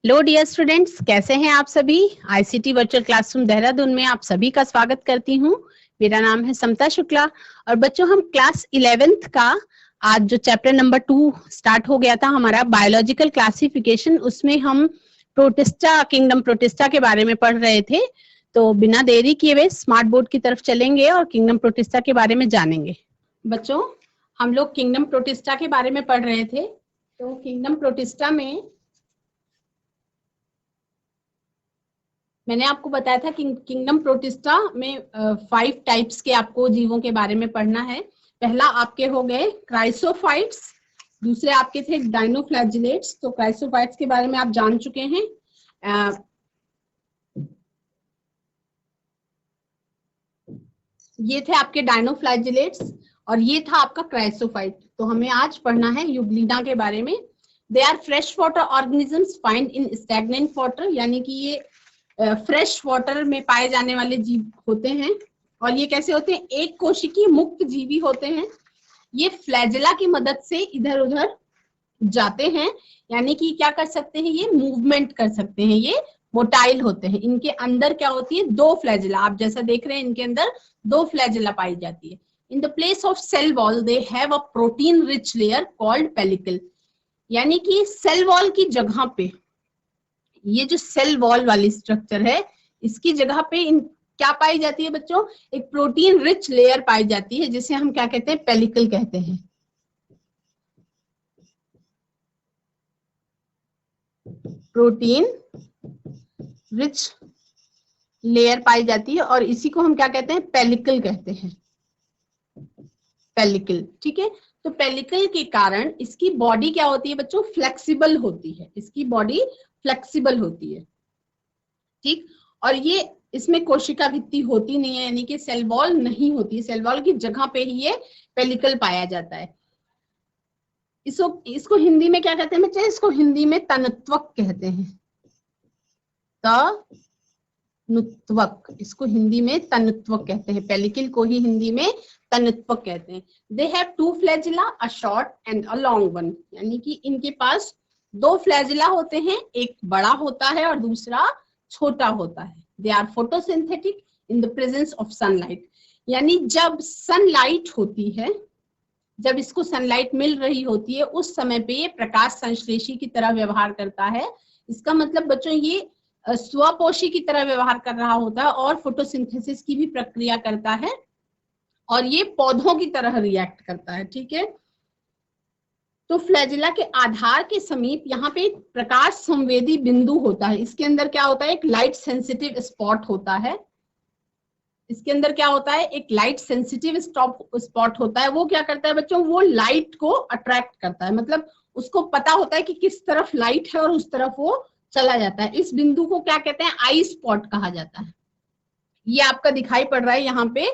Hello dear students, कैसे हैं आप सभी। आईसीटी वर्चुअल क्लासरूम देहरादून में आप सभी का स्वागत करती हूँ। मेरा नाम है समता शुक्ला और बच्चों हम क्लास 11th का आज जो चैप्टर नंबर 2 स्टार्ट हो गया था हमारा बायोलॉजिकल क्लासिफिकेशन, उसमें हम प्रोटिस्टा, किंगडम प्रोटिस्टा के बारे में पढ़ रहे थे। तो बिना देरी किए हुए स्मार्ट बोर्ड की तरफ चलेंगे और किंगडम प्रोटिस्टा के बारे में जानेंगे। बच्चों, हम लोग किंगडम प्रोटिस्टा के बारे में पढ़ रहे थे। तो किंगडम प्रोटिस्टा में मैंने आपको बताया था कि किंगडम प्रोटिस्टा में 5 टाइप्स के आपको जीवों के बारे में पढ़ना है। पहला आपके हो गए क्राइसोफाइट्स, दूसरे आपके थे डाइनोफ्लैजिलेट्स। तो क्राइसोफाइट्स के बारे में आप जान चुके हैं। ये थे आपके डाइनोफ्लैजिलेट्स और ये था आपका क्राइसोफाइट। तो हमें आज पढ़ना है यूग्लिना के बारे में। They are fresh water organisms find in stagnant water, यानी कि ये फ्रेश वाटर में पाए जाने वाले जीव होते हैं। और ये कैसे होते हैं? एक कोशिकीय मुक्त जीवी होते हैं। ये फ्लैजेला की मदद से इधर उधर जाते हैं, यानी कि क्या कर सकते हैं? ये मूवमेंट कर सकते हैं, ये मोटाइल होते हैं। इनके अंदर क्या होती है? 2 फ्लैजेला। आप जैसा देख रहे हैं इनके अंदर 2 फ्लैजेला पाई जाती है। In the place of cell wall they have a protein rich layer called pellicle, यानी कि सेल वॉल की जगह पे, ये जो सेल वॉल वाली स्ट्रक्चर है इसकी जगह पे इन क्या पाई जाती है बच्चों? एक प्रोटीन रिच लेयर पाई जाती है, जिसे हम क्या कहते हैं? पेलिकल कहते हैं। प्रोटीन रिच लेयर पाई जाती है और इसी को हम क्या कहते हैं? पेलिकल कहते हैं। पेलिकल, ठीक है। तो पेलिकल के कारण इसकी बॉडी क्या होती है बच्चों? फ्लेक्सिबल होती है। इसकी बॉडी फ्लेक्सिबल होती है, ठीक। और ये इसमें कोशिका भित्ति होती नहीं है, यानी कि सेल वॉल नहीं होती है। सेल वॉल की जगह पे ही ये पेलिकल पाया जाता है। इसको हिंदी में क्या कहते हैं बच्चे? इसको हिंदी में तनत्वक कहते हैं। तनुत्वक, इसको हिंदी में तनुत्वक कहते हैं। पेलिकल को ही हिंदी में तनुत्वक कहते हैं। They have 2 flagella, a short and a long one, यानी कि इनके पास 2 फ्लैजिला होते हैं, एक बड़ा होता है और दूसरा छोटा होता है। They are photosynthetic in the presence of sunlight, यानी जब सनलाइट होती है, जब इसको सनलाइट मिल रही होती है उस समय पे ये प्रकाश संश्लेषी की तरह व्यवहार करता है। इसका मतलब बच्चों ये स्वपोषी की तरह व्यवहार कर रहा होता है और फोटोसिंथेसिस की भी प्रक्रिया करता है और ये पौधों की तरह रिएक्ट करता है, ठीक है। तो फ्लैजिला के आधार के समीप यहाँ पे एक प्रकाश संवेदी बिंदु होता है। इसके अंदर क्या होता है? एक लाइट सेंसिटिव स्पॉट होता है। इसके अंदर क्या होता है? एक लाइट सेंसिटिव स्पॉट होता है। वो क्या करता है बच्चों? वो लाइट को अट्रैक्ट करता है, मतलब उसको पता होता है कि किस तरफ लाइट है और उस तरफ वो चला जाता है। इस बिंदु को क्या कहते हैं? आई स्पॉट कहा जाता है। ये आपका दिखाई पड़ रहा है यहाँ पे,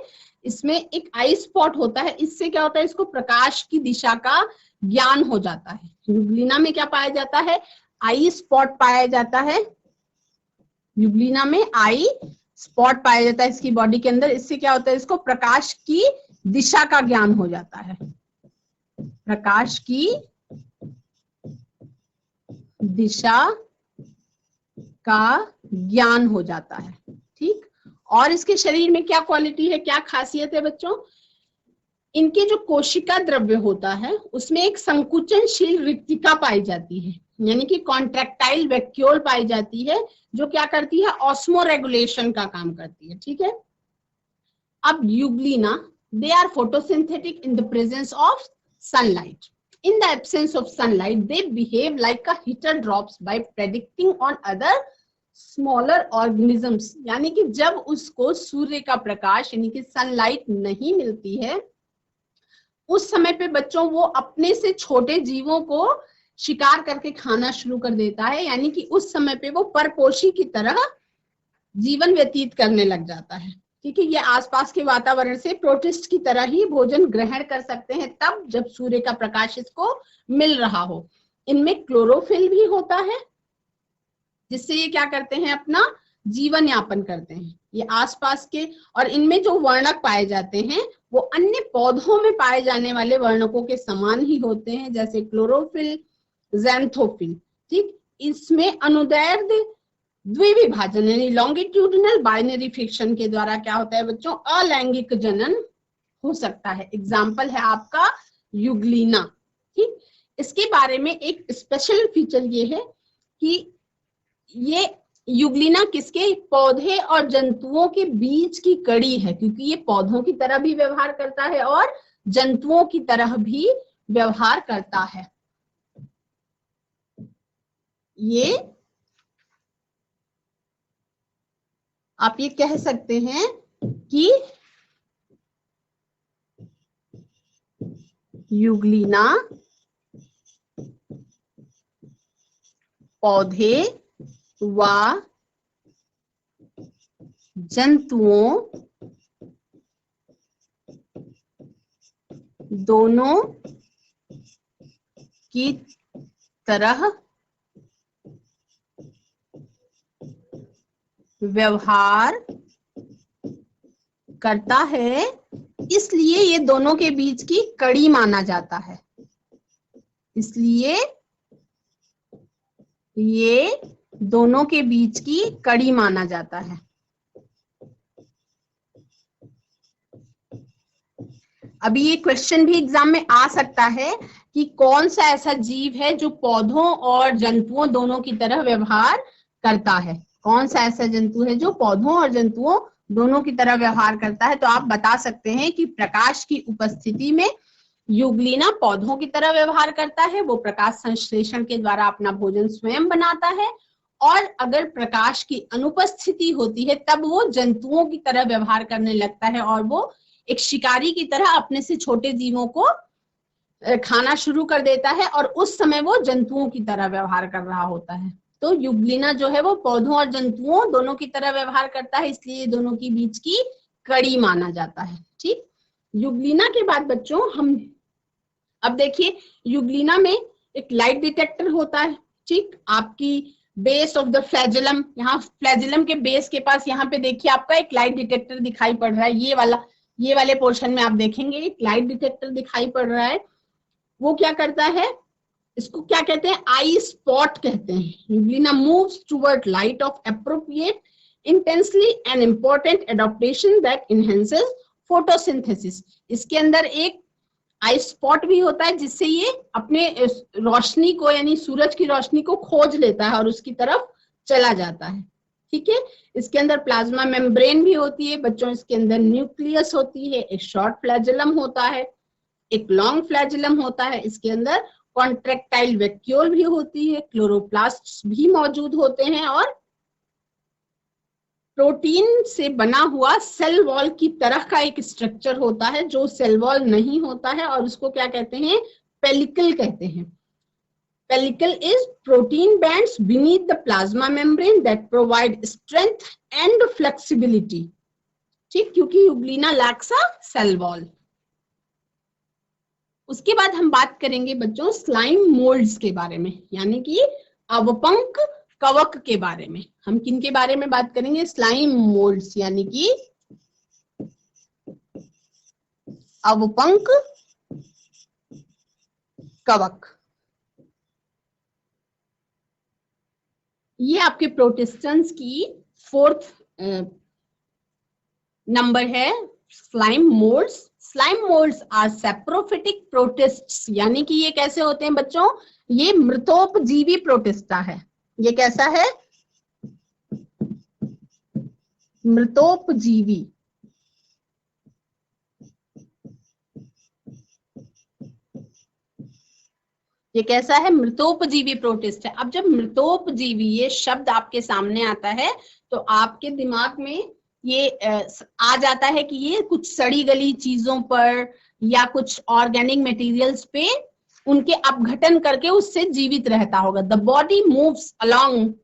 इसमें एक आई स्पॉट होता है। इससे क्या होता है? इसको प्रकाश की दिशा का ज्ञान हो जाता है। यूग्लिना में क्या पाया जाता है? आई स्पॉट पाया जाता है। यूग्लिना में आई स्पॉट पाया जाता है इसकी बॉडी के अंदर। इससे क्या होता है? इसको प्रकाश की दिशा का ज्ञान हो जाता है। प्रकाश की दिशा का ज्ञान हो जाता है, ठीक। और इसके शरीर में क्या क्वालिटी है, क्या खासियत है बच्चों? इनके जो कोशिका द्रव्य होता है उसमें एक संकुचनशील रिक्तिका पाई जाती है, यानी कि कॉन्ट्रैक्टाइल वैक्यूल पाई जाती है, जो क्या करती है? ऑस्मो रेगुलेशन का काम करती है, ठीक है। अब Euglena, they are photosynthetic in the presence of sunlight. In the absence of sunlight, they behave like a heater drops by predicting on other smaller organisms, यानी कि जब उसको सूर्य का प्रकाश यानी कि सनलाइट नहीं मिलती है उस समय पे बच्चों वो अपने से छोटे जीवों को शिकार करके खाना शुरू कर देता है, यानी कि उस समय पे वो परपोषी की तरह जीवन व्यतीत करने लग जाता है, ठीक है। ये आसपास के वातावरण से प्रोटिस्ट की तरह ही भोजन ग्रहण कर सकते हैं तब जब सूर्य का प्रकाश इसको मिल रहा हो। इनमें क्लोरोफिल भी होता है, जिससे ये क्या करते हैं? अपना जीवन यापन करते हैं। ये आसपास के, और इनमें जो वर्णक पाए जाते हैं वो अन्य पौधों में पाए जाने वाले वर्णकों के समान ही होते हैं, जैसे क्लोरोफिल, ज़ैंथोफिल, ठीक। इसमें अनुदैर्ध्य द्विविभाजन यानी लॉन्गिट्यूडिनल बाइनरी फ्रिक्शन के द्वारा क्या होता है बच्चों, अलैंगिक जनन हो सकता है। एग्जाम्पल है आपका यूग्लिना। ठीक, इसके बारे में एक स्पेशल फीचर ये है कि ये यूग्लिना किसके, पौधे और जंतुओं के बीच की कड़ी है, क्योंकि ये पौधों की तरह भी व्यवहार करता है और जंतुओं की तरह भी व्यवहार करता है। ये आप ये कह सकते हैं कि यूग्लिना पौधे व जंतुओं दोनों की तरह व्यवहार करता है, इसलिए ये दोनों के बीच की कड़ी माना जाता है। इसलिए ये दोनों के बीच की कड़ी माना जाता है। अभी ये क्वेश्चन भी एग्जाम में आ सकता है कि कौन सा ऐसा जीव है जो पौधों और जंतुओं दोनों की तरह व्यवहार करता है, कौन सा ऐसा जंतु है जो पौधों और जंतुओं दोनों की तरह व्यवहार करता है। तो आप बता सकते हैं कि प्रकाश की उपस्थिति में यूग्लिना पौधों की तरह व्यवहार करता है, वो प्रकाश संश्लेषण के द्वारा अपना भोजन स्वयं बनाता है, और अगर प्रकाश की अनुपस्थिति होती है तब वो जंतुओं की तरह व्यवहार करने लगता है और वो एक शिकारी की तरह अपने से छोटे जीवों को खाना शुरू कर देता है और उस समय वो जंतुओं की तरह व्यवहार कर रहा होता है। तो यूग्लिना जो है वो पौधों और जंतुओं दोनों की तरह व्यवहार करता है, इसलिए दोनों के बीच की कड़ी माना जाता है। ठीक, यूग्लिना के बाद बच्चों हम अब देखिए यूग्लिना में एक लाइट डिटेक्टर होता है। ठीक, आपकी बेस ऑफ द फ्लैजिलम, यहाँ फ्लैजिलम के बेस के पास यहाँ पे देखिए आपका एक लाइट डिटेक्टर दिखाई पड़ रहा है, ये वाले पोर्शन में आप देखेंगे एक लाइट डिटेक्टर दिखाई पड़ रहा है। वो क्या करता है, इसको क्या कहते हैं, आई स्पॉट कहते हैं। Euglena moves toward light of appropriate intensely and important adaptation that enhances photosynthesis. इसके अंदर एक आई स्पॉट भी होता है जिससे ये अपने रोशनी को यानी सूरज की रोशनी को खोज लेता है और उसकी तरफ चला जाता है। ठीक है, इसके अंदर प्लाज्मा मेम्ब्रेन भी होती है बच्चों, इसके अंदर न्यूक्लियस होती है, एक शॉर्ट फ्लैजिलम होता है, एक लॉन्ग फ्लैजिलम होता है, इसके अंदर कॉन्ट्रेक्टाइल वैक्यूल भी होती है, क्लोरोप्लास्ट्स भी मौजूद होते हैं और प्रोटीन से बना हुआ सेल वॉल की तरह का एक स्ट्रक्चर होता है जो सेल वॉल नहीं होता है और उसको क्या कहते हैं, पेलिकल कहते हैं। Pellicle is protein bands beneath the plasma membrane that provide strength and flexibility. ठीक, क्योंकि Euglena lacks a cell wall. उसके बाद हम बात करेंगे बच्चों स्लाइम मोल्ड्स के बारे में, यानी कि अवपंक कवक के बारे में। हम किन के बारे में बात करेंगे, स्लाइम मोल्ड्स यानी कि अवपंक कवक। ये आपके प्रोटिस्टेंस की 4th नंबर है, slime moulds. Slime moulds are saprophytic protists, यानी कि ये कैसे होते हैं बच्चों, ये मृतोपजीवी प्रोटिस्टा है। ये कैसा है, मृतोपजीवी। ये कैसा है, मृतोपजीवी प्रोटिस्ट है। अब जब मृतोपजीवी ये शब्द आपके सामने आता है तो आपके दिमाग में ये आ जाता है कि ये कुछ सड़ी गली चीजों पर या कुछ ऑर्गेनिक मटेरियल्स पे उनके अपघटन करके उससे जीवित रहता होगा। The body moves along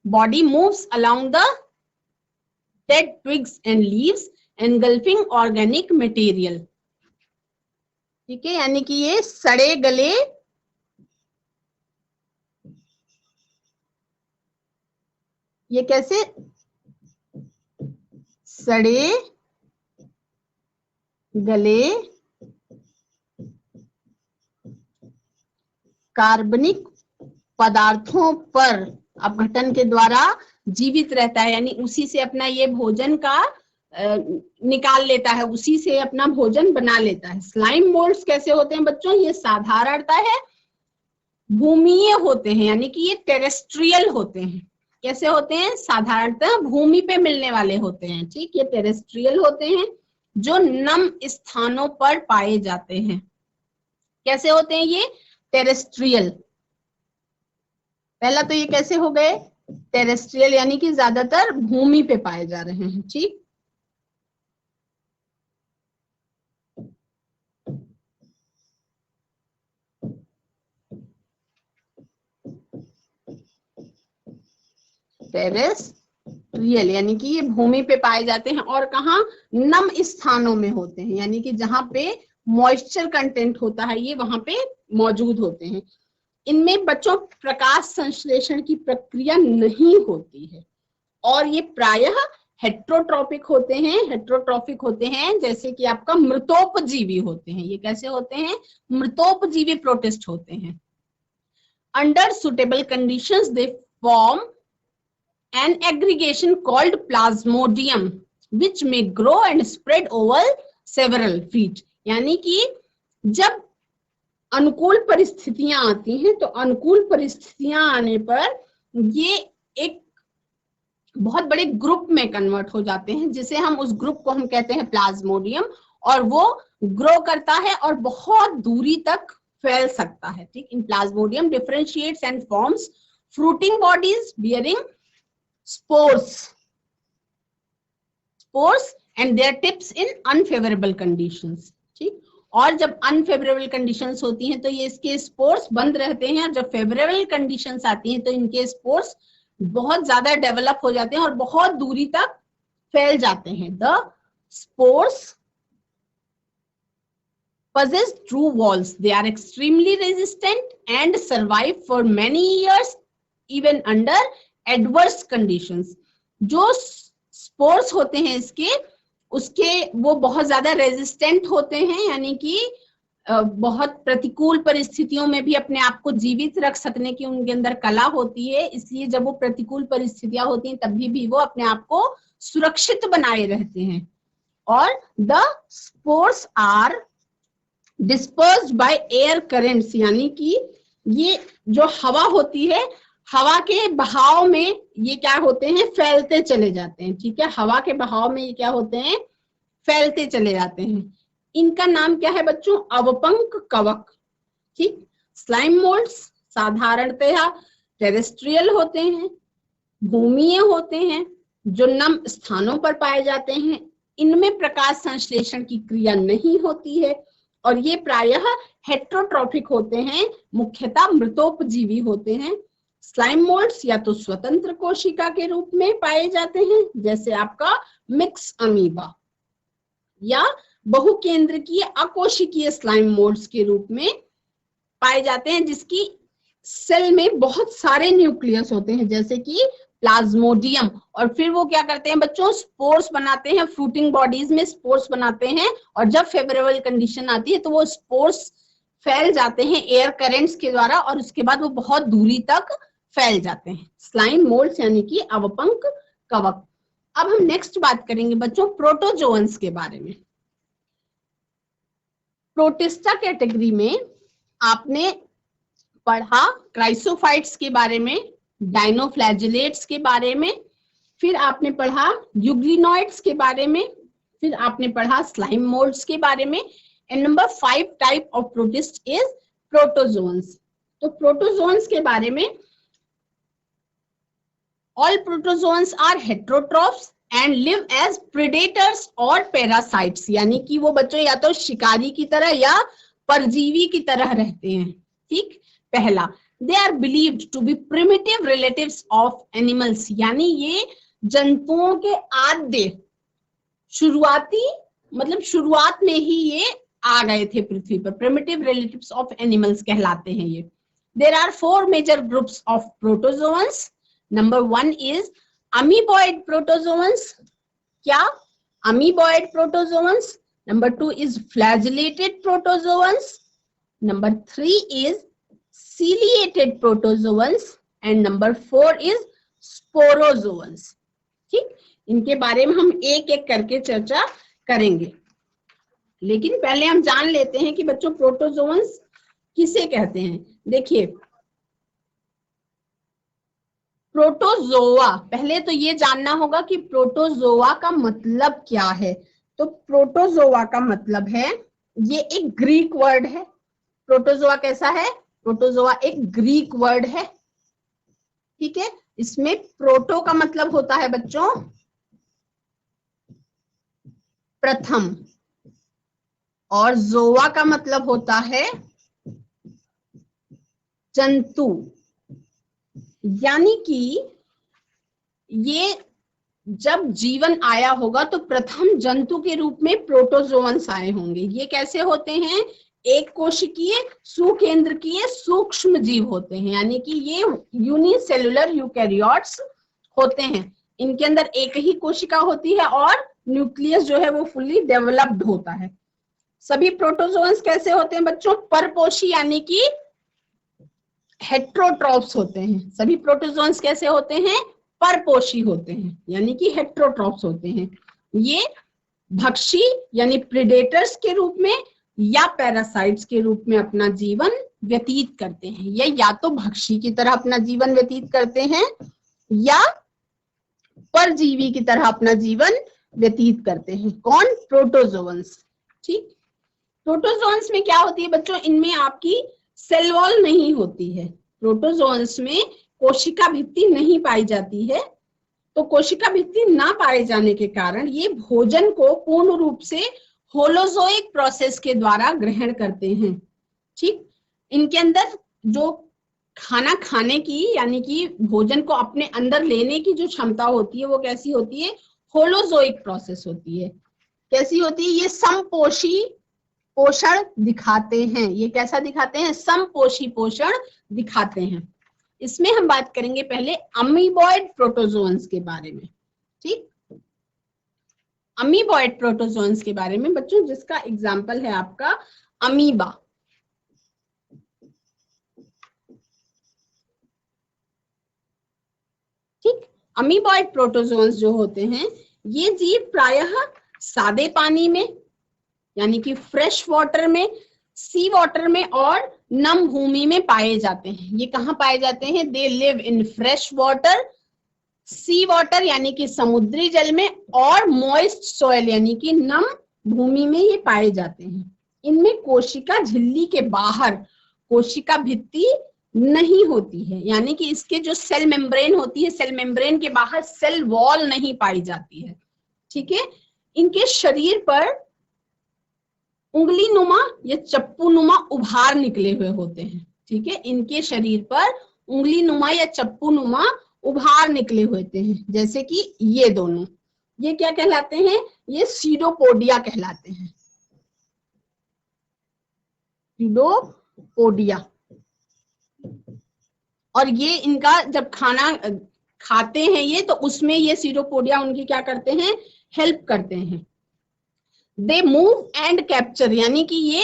body moves along the dead twigs and leaves engulfing organic material. ठीक है, यानी कि ये सड़े गले ये कैसे सड़े गले कार्बनिक पदार्थों पर अपघटन के द्वारा जीवित रहता है, यानी उसी से अपना ये भोजन का निकाल लेता है, उसी से अपना भोजन बना लेता है। स्लाइम मोल्ड्स कैसे होते हैं बच्चों? ये साधारणतः है भूमीय होते हैं, यानी कि ये टेरेस्ट्रियल होते हैं। कैसे होते हैं? साधारणतः भूमि पे मिलने वाले होते हैं। ठीक, ये टेरेस्ट्रियल होते हैं जो नम स्थानों पर पाए जाते हैं। कैसे होते हैं ये? टेरेस्ट्रियल। पहला तो ये कैसे हो गए? टेरेस्ट्रियल, यानी कि ज्यादातर भूमि पे पाए जा रहे हैं। ठीक, टेरेस्ट्रियल यानी कि ये भूमि पे पाए जाते हैं और कहाँ? नम स्थानों में होते हैं, यानी कि जहां पे मॉइस्चर कंटेंट होता है ये वहां पे मौजूद होते हैं। इनमें बच्चों प्रकाश संश्लेषण की प्रक्रिया नहीं होती है और ये प्रायः हेट्रोट्रॉपिक होते हैं। हेट्रोट्रॉपिक होते हैं जैसे कि आपका मृतोपजीवी होते हैं। ये कैसे होते हैं? मृतोपजीवी प्रोटिस्ट होते हैं। Under suitable conditions they form an aggregation called plasmodium which may grow and spread over several feet। यानी कि जब अनुकूल परिस्थितियां आती हैं तो अनुकूल परिस्थितियां आने पर ये एक बहुत बड़े ग्रुप में कन्वर्ट हो जाते हैं, जिसे हम उस ग्रुप को हम कहते हैं प्लाज्मोडियम, और वो ग्रो करता है और बहुत दूरी तक फैल सकता है। ठीक, in plasmodium differentiates and forms fruiting bodies bearing spores and their tips in unfavorable conditions। ठीक, और जब अनफेवरेबल कंडीशंस होती हैं तो ये इसके स्पोर्स बंद रहते हैं, और जब फेवरेबल कंडीशंस आती हैं तो इनके स्पोर्स बहुत ज्यादा डेवलप हो जाते हैं और बहुत दूरी तक फैल जाते हैं। The spores possess true walls, they are extremely resistant and survive for many years even under adverse conditions. जो स्पोर्स होते हैं इसके उसके वो बहुत ज्यादा रेजिस्टेंट होते हैं, यानी कि बहुत प्रतिकूल परिस्थितियों में भी अपने आप को जीवित रख सकने की उनके अंदर कला होती है। इसलिए जब वो प्रतिकूल परिस्थितियां होती हैं तभी भी वो अपने आप को सुरक्षित बनाए रहते हैं। और the spores are dispersed by air currents, यानी कि ये जो हवा होती है, हवा के बहाव में ये क्या होते हैं? फैलते चले जाते हैं। ठीक है, हवा के बहाव में ये क्या होते हैं? फैलते चले जाते हैं। इनका नाम क्या है बच्चों? अवपंक कवक। ठीक, स्लाइम मोल्ड्स साधारणतया टेरेस्ट्रियल होते हैं, भूमीय होते हैं, जो नम स्थानों पर पाए जाते हैं। इनमें प्रकाश संश्लेषण की क्रिया नहीं होती है और ये प्रायः हेट्रोट्रॉपिक होते हैं, मुख्यतः मृतोपजीवी होते हैं। स्लाइम मोल्ड्स या तो स्वतंत्र कोशिका के रूप में पाए जाते हैं जैसे आपका मिक्स अमीबा, या बहुकेंद्रकीय अकोशिकीय स्लाइम मोल्ड्स के रूप में पाए जाते हैं जिसकी सेल में बहुत सारे न्यूक्लियस होते हैं जैसे कि प्लाज्मोडियम। और फिर वो क्या करते हैं बच्चों? स्पोर्स बनाते हैं, फ्रूटिंग बॉडीज में स्पोर्स बनाते हैं, और जब फेवरेबल कंडीशन आती है तो वो स्पोर्स फैल जाते हैं एयर करेंट्स के द्वारा और उसके बाद वो बहुत दूरी तक फैल जाते हैं। स्लाइम मोल्ड्स यानी कि अवपंक कवक। अब हम नेक्स्ट बात करेंगे बच्चों प्रोटोजोअन्स के बारे में। प्रोटिस्टा कैटेगरी में आपने पढ़ा क्राइसोफाइट्स के बारे में, डायनोफ्लैजिलेट्स के बारे में, फिर आपने पढ़ा यूग्लिनॉइड्स के बारे में, फिर आपने पढ़ा स्लाइम मोल्ड्स के बारे में। And number 5 type of protist is protozoans. तो प्रोटोजोन्स के बारे में, all protozoans are heterotrophs and live as predators or parasites, यानी कि वो बच्चों या तो शिकारी की तरह या परजीवी की तरह रहते हैं। ठीक, पहला, they are believed to be primitive relatives of animals, यानी ये जंतुओं के आद्य शुरुआती मतलब शुरुआत में ही ये आ गए थे पृथ्वी पर। primitive relatives of animals कहलाते हैं ये। there are 4 major groups of protozoans। Number 1 is amoeboid protozoans। क्या? Amoeboid protozoans। Number 2 is flagellated protozoans। Number 3 is ciliated protozoans and number 4 is sporozoans। ठीक, इनके बारे में हम एक एक करके चर्चा करेंगे, लेकिन पहले हम जान लेते हैं कि बच्चों प्रोटोजोअन्स किसे कहते हैं। देखिए प्रोटोजोआ, पहले तो ये जानना होगा कि प्रोटोजोआ का मतलब क्या है। तो प्रोटोजोआ का मतलब है, ये एक ग्रीक वर्ड है। प्रोटोजोआ कैसा है? प्रोटोजोआ एक ग्रीक वर्ड है, ठीक है। इसमें प्रोटो का मतलब होता है बच्चों प्रथम, और जोआ का मतलब होता है जंतु। यानी कि ये जब जीवन आया होगा तो प्रथम जंतु के रूप में प्रोटोजोअन्स आए होंगे। ये कैसे होते हैं? एक कोशिकीय सुकेंद्रकीय सूक्ष्म जीव होते हैं, यानी कि ये यूनिसेलुलर यूकैरियोट्स होते हैं। इनके अंदर एक ही कोशिका होती है और न्यूक्लियस जो है वो फुल्ली डेवलप्ड होता है। सभी प्रोटोजोअन्स कैसे होते हैं बच्चों? परपोषी, यानी कि हेट्रोट्रॉप्स होते हैं। सभी प्रोटोजोअन्स कैसे होते हैं? परपोषी होते हैं, यानी कि हेट्रोट्रॉप्स होते हैं। ये भक्षी यानी प्रेडेटर्स के रूप में या पैरासाइट्स के रूप में अपना जीवन व्यतीत करते हैं। ये या तो भक्षी की तरह अपना जीवन व्यतीत करते हैं या परजीवी की तरह अपना जीवन व्यतीत करते हैं। कौन? प्रोटोजोअन्स। ठीक, प्रोटोजोअन्स में क्या होती है बच्चों? इनमें आपकी सेल वॉल नहीं होती है। प्रोटोजोअन्स में कोशिका भित्ति नहीं पाई जाती है। तो कोशिका भित्ति ना पाए जाने के कारण ये भोजन को पूर्ण रूप से होलोजोइक प्रोसेस के द्वारा ग्रहण करते हैं। ठीक, इनके अंदर जो खाना खाने की यानी कि भोजन को अपने अंदर लेने की जो क्षमता होती है वो कैसी होती है? होलोजोइक प्रोसेस होती है। कैसी होती है? ये समपोषी पोषण दिखाते हैं। ये कैसा दिखाते हैं? समपोषी पोषण दिखाते हैं। इसमें हम बात करेंगे पहले अमीबॉइड प्रोटोजोअन्स के बारे में। ठीक, अमीबॉइड प्रोटोजोअन्स के बारे में बच्चों, जिसका एग्जाम्पल है आपका अमीबा। ठीक, अमीबॉइड प्रोटोजोअन्स जो होते हैं ये जीव प्रायः सादे पानी में यानी कि फ्रेश वाटर में, सी वाटर में और नम भूमि में पाए जाते हैं। ये कहाँ पाए जाते हैं? They live in fresh water, sea water यानी कि समुद्री जल में, और मॉइस्ट सॉइल यानी कि नम भूमि में ये पाए जाते हैं। इनमें कोशिका झिल्ली के बाहर कोशिका भित्ति नहीं होती है, यानी कि इसके जो सेल मेम्ब्रेन होती है, सेल मेम्ब्रेन के बाहर सेल वॉल नहीं पाई जाती है। ठीक है, इनके शरीर पर उंगली नुमा या चप्पू नुमा उभार निकले हुए होते हैं। ठीक है, इनके शरीर पर उंगली नुमा या चप्पू नुमा उभार निकले होते हैं, जैसे कि ये दोनों। ये क्या कहलाते हैं? ये सीडोपोडिया कहलाते हैं। सीडोपोडिया। और ये इनका जब खाना खाते हैं ये, तो उसमें ये सीडोपोडिया उनकी क्या करते हैं? हेल्प करते हैं। दे मूव एंड कैप्चर, यानी कि ये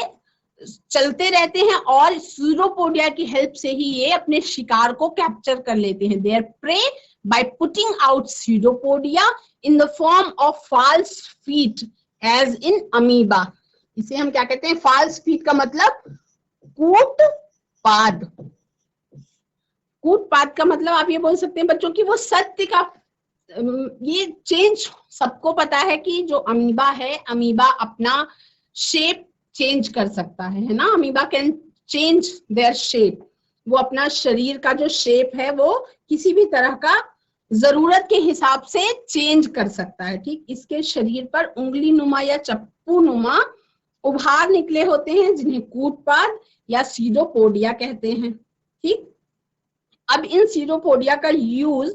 चलते रहते हैं और सीडोपोडिया की हेल्प से ही ये अपने शिकार को कैप्चर कर लेते हैं। They are prey by putting out pseudopodia in the form of false feet as in amoeba. इसे हम क्या कहते हैं? फॉल्स फीट का मतलब कूटपाद। कूटपाद का मतलब आप ये बोल सकते हैं बच्चों की वो सत्य का, ये चेंज सबको पता है कि जो अमीबा है, अमीबा अपना शेप चेंज कर सकता है ना। Amoeba can change their shape. वो अपना शरीर का जो शेप है वो किसी भी तरह का जरूरत के हिसाब से चेंज कर सकता है। ठीक, इसके शरीर पर उंगली नुमा या चप्पू नुमा उभार निकले होते हैं, जिन्हें कूटपाद या सीडोपोडिया कहते हैं। ठीक, अब इन सीडोपोडिया का यूज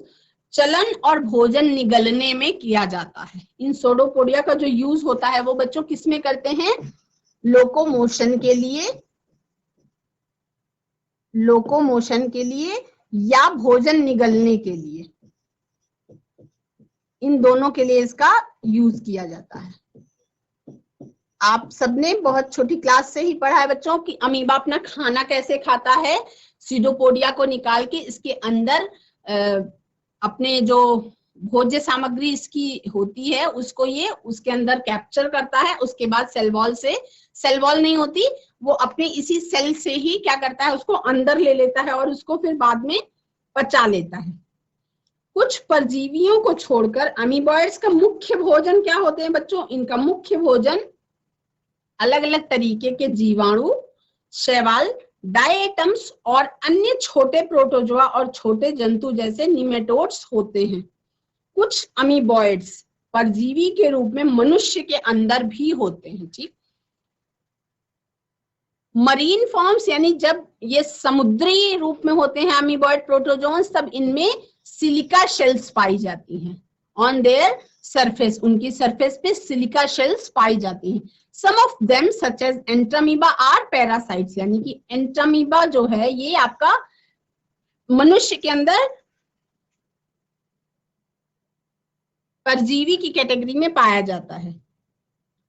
चलन और भोजन निगलने में किया जाता है। इन सीडोपोडिया का जो यूज होता है वो बच्चों किस में करते हैं? लोकोमोशन के लिए, लोकोमोशन के लिए या भोजन निगलने के लिए, इन दोनों के लिए इसका यूज किया जाता है। आप सबने बहुत छोटी क्लास से ही पढ़ा है बच्चों कि अमीबा अपना खाना कैसे खाता है? सीडोपोडिया को निकाल के इसके अंदर अपने जो भोज्य सामग्री इसकी होती है उसको ये उसके अंदर कैप्चर करता है। उसके बाद सेल वॉल से, सेल वॉल नहीं होती, वो अपने इसी सेल से ही क्या करता है, उसको अंदर ले लेता है और उसको फिर बाद में पचा लेता है। कुछ परजीवियों को छोड़कर अमीबॉइड्स का मुख्य भोजन क्या होते हैं बच्चों? इनका मुख्य भोजन अलग अलग तरीके के जीवाणु, शैवाल, डायटम्स और अन्य छोटे प्रोटोजोआ और छोटे जंतु जैसे निमेटोड्स होते हैं। कुछ अमीबॉइड्स परजीवी के रूप में मनुष्य के अंदर भी होते हैं। ठीक, मरीन फॉर्म्स यानी जब ये समुद्री रूप में होते हैं अमीबॉइड प्रोटोजोन्स, तब इनमें सिलिका शेल्स पाई जाती हैं। ऑन देयर सरफेस, उनकी सरफेस पे सिलिका शेल्स पाई जाती हैं। Some of them such as entamoeba are parasites, यानी कि एंटामीबा जो है ये आपका मनुष्य के अंदर परजीवी की कैटेगरी में पाया जाता है।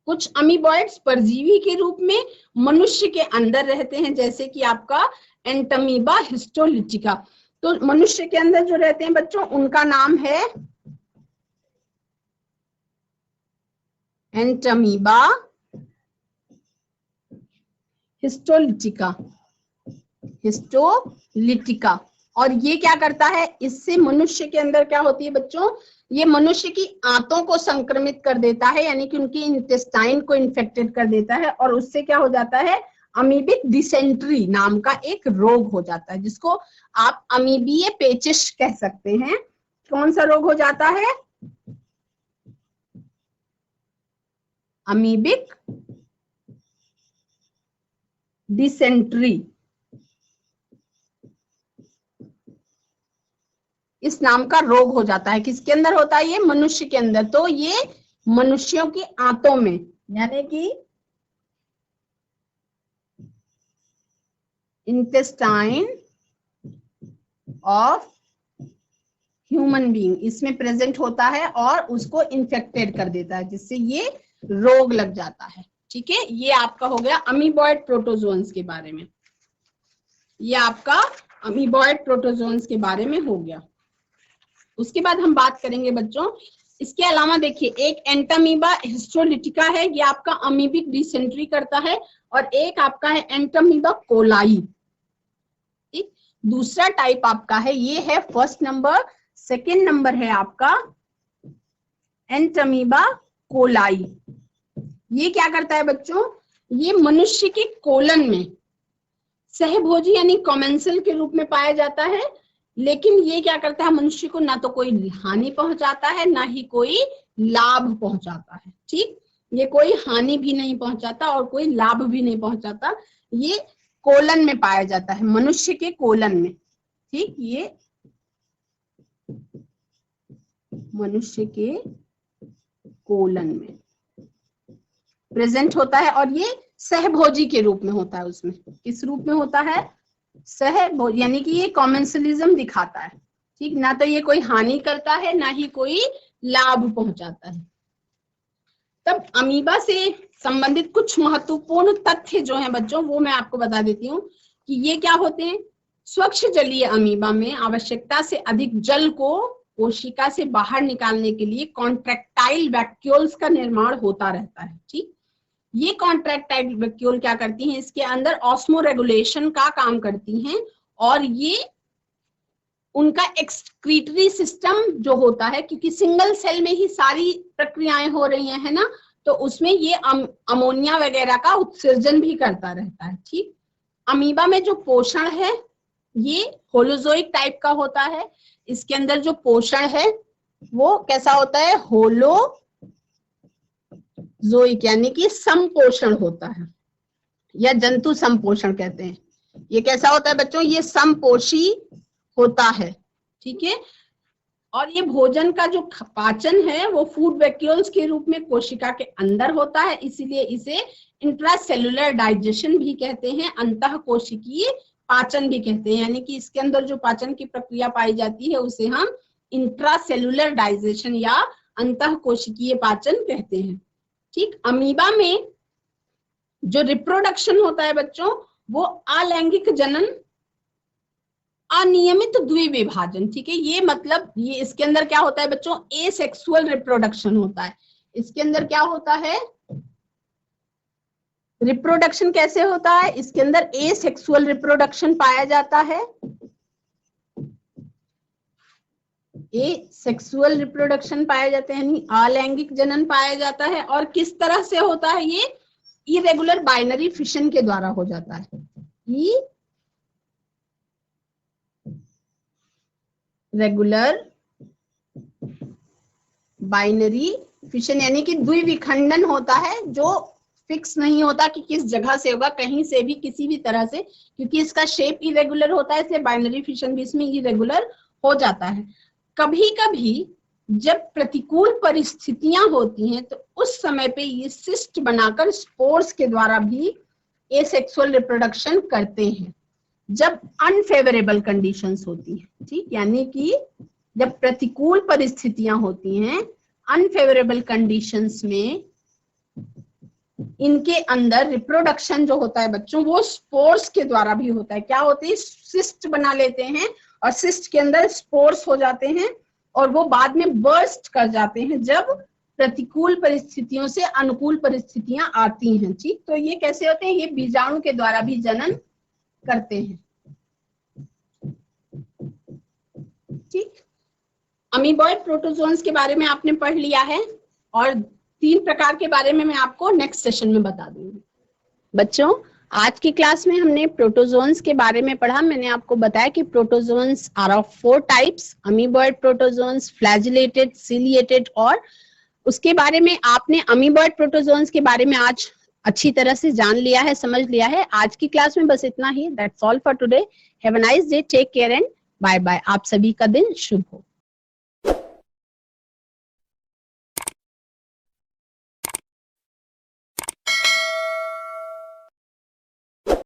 कुछ अमीबॉइड्स परजीवी के रूप में मनुष्य के अंदर रहते हैं, जैसे कि आपका एंटामीबा हिस्टोलिटिका। तो मनुष्य के अंदर जो रहते हैं बच्चों उनका नाम है एंटामीबा हिस्टोलिटिका, हिस्टोलिटिका। और ये क्या करता है, इससे मनुष्य के अंदर क्या होती है बच्चों, ये मनुष्य की आंतों को संक्रमित कर देता है, यानी कि उनकी इंटेस्टाइन को इन्फेक्टेड कर देता है और उससे क्या हो जाता है, अमीबिक डिसेंट्री नाम का एक रोग हो जाता है, जिसको आप अमीबीय पेचिश कह सकते हैं। कौन सा रोग हो जाता है? अमीबिक डिसेंट्री, इस नाम का रोग हो जाता है। किसके अंदर होता है? ये मनुष्य के अंदर। तो ये मनुष्यों की आंतों में, यानी कि इंटेस्टाइन ऑफ ह्यूमन बीइंग इसमें प्रेजेंट होता है और उसको इन्फेक्टेड कर देता है, जिससे ये रोग लग जाता है। ठीक है, ये आपका हो गया अमीबॉइड प्रोटोजोन्स के बारे में। ये आपका अमीबॉइड प्रोटोजोन्स के बारे में हो गया। उसके बाद हम बात करेंगे बच्चों, इसके अलावा देखिए एक एंटामीबा हिस्टोलिटिका है, ये आपका अमीबिक डिसेंट्री करता है, और एक आपका है एंटामीबा कोलाई। ठीक, दूसरा टाइप आपका है, ये है फर्स्ट नंबर। सेकेंड नंबर है आपका एंटामीबा कोलाई। ये क्या करता है बच्चों, ये मनुष्य के कोलन में सहभोजी यानी कॉमेंसल के रूप में पाया जाता है, लेकिन ये क्या करता है, मनुष्य को ना तो कोई हानि पहुंचाता है ना ही कोई लाभ पहुंचाता है। ठीक, ये कोई हानि भी नहीं पहुंचाता और कोई लाभ भी नहीं पहुंचाता। ये कोलन में पाया जाता है, मनुष्य के कोलन में। ठीक, ये मनुष्य के कोलन में प्रेजेंट होता है और ये सहभोजी के रूप में होता है। उसमें किस रूप में होता है? सहभोजी, यानी कि ये कॉमेंसलिज्म दिखाता है। ठीक, ना तो ये कोई हानि करता है ना ही कोई लाभ पहुंचाता है। तब अमीबा से संबंधित कुछ महत्वपूर्ण तथ्य जो हैं बच्चों, वो मैं आपको बता देती हूँ कि ये क्या होते हैं। स्वच्छ जलीय अमीबा में आवश्यकता से अधिक जल को कोशिका से बाहर निकालने के लिए कॉन्ट्रैक्टाइल वैक्यूल्स का निर्माण होता रहता है। ठीक, ये कॉन्ट्रैक्टाइल वैक्यूल क्या करती हैं, इसके अंदर ऑस्मो रेगुलेशन का काम करती हैं, और ये उनका एक्सक्रीटरी सिस्टम जो होता है, क्योंकि सिंगल सेल में ही सारी प्रक्रियाएं हो रही हैं, है ना, तो उसमें ये अमोनिया वगैरह का उत्सर्जन भी करता रहता है। ठीक, अमीबा में जो पोषण है ये होलोजोइक टाइप का होता है। इसके अंदर जो पोषण है वो कैसा होता है, होलोजोइक, यानी कि समपोषण होता है, या जंतु समपोषण कहते हैं। ये कैसा होता है बच्चों, ये समपोषी होता है। ठीक है, और ये भोजन का जो पाचन है वो फूड वैक्यूल्स के रूप में कोशिका के अंदर होता है, इसीलिए इसे इंट्रासेलुलर डाइजेशन भी कहते हैं, अंतःकोशिकीय पाचन भी कहते हैं। यानी कि इसके अंदर जो पाचन की प्रक्रिया पाई जाती है उसे हम इंट्रासेलुलर डाइजेशन या अंतःकोशिकीय पाचन कहते हैं। ठीक, अमीबा में जो रिप्रोडक्शन होता है बच्चों वो अलैंगिक जनन अनियमित द्विविभाजन, ठीक है। ये मतलब ये इसके अंदर क्या होता है बच्चों, एसेक्सुअल रिप्रोडक्शन होता है। इसके अंदर क्या होता है, रिप्रोडक्शन कैसे होता है, इसके अंदर एसेक्सुअल रिप्रोडक्शन पाया जाता है, एसेक्सुअल रिप्रोडक्शन पाया जाता है, यानी अलैंगिक जनन पाया जाता है। और किस तरह से होता है ये, इरेगुलर बाइनरी फिशन के द्वारा हो जाता है। रेगुलर बाइनरी फिशन यानी कि द्विविखंडन होता है, जो फिक्स नहीं होता कि किस जगह से होगा, कहीं से भी किसी भी तरह से, क्योंकि इसका शेप इरेगुलर होता है, इसलिए बाइनरी फिशन भी इसमें इरेगुलर हो जाता है। कभी कभी जब प्रतिकूल परिस्थितियां होती हैं तो उस समय पे ये सिस्ट बनाकर स्पोर्स के द्वारा भी एसेक्सुअल रिप्रोडक्शन करते हैं, जब अनफेवरेबल कंडीशंस होती हैं, ठीक। यानी कि जब प्रतिकूल परिस्थितियां होती हैं, अनफेवरेबल कंडीशंस में इनके अंदर रिप्रोडक्शन जो होता है बच्चों, वो स्पोर्स के द्वारा भी होता है। क्या होती है, सिस्ट बना लेते हैं और सिस्ट के अंदर स्पोर्स हो जाते हैं और वो बाद में बर्स्ट कर जाते हैं जब प्रतिकूल परिस्थितियों से अनुकूल परिस्थितियां आती हैं, ठीक। तो ये कैसे होते हैं, ये बीजाणु के द्वारा भी जनन करते हैं, ठीक। अमीबॉइड प्रोटोजोन्स के बारे में आपने पढ़ लिया है और 3 प्रकार के बारे में मैं आपको नेक्स्ट सेशन में बता दूंगी। बच्चों, आज की क्लास में हमने प्रोटोजोन्स के बारे में पढ़ा। मैंने आपको बताया कि protozoans are of 4 types, amoeboid protozoans, flagellated, ciliated, और उसके बारे में आपने अमीबॉइड प्रोटोजोन्स के बारे में आज अच्छी तरह से जान लिया है, समझ लिया है। आज की क्लास में बस इतना ही। That's all for today. Have a nice day, take care and bye bye. आप सभी का दिन शुभ हो।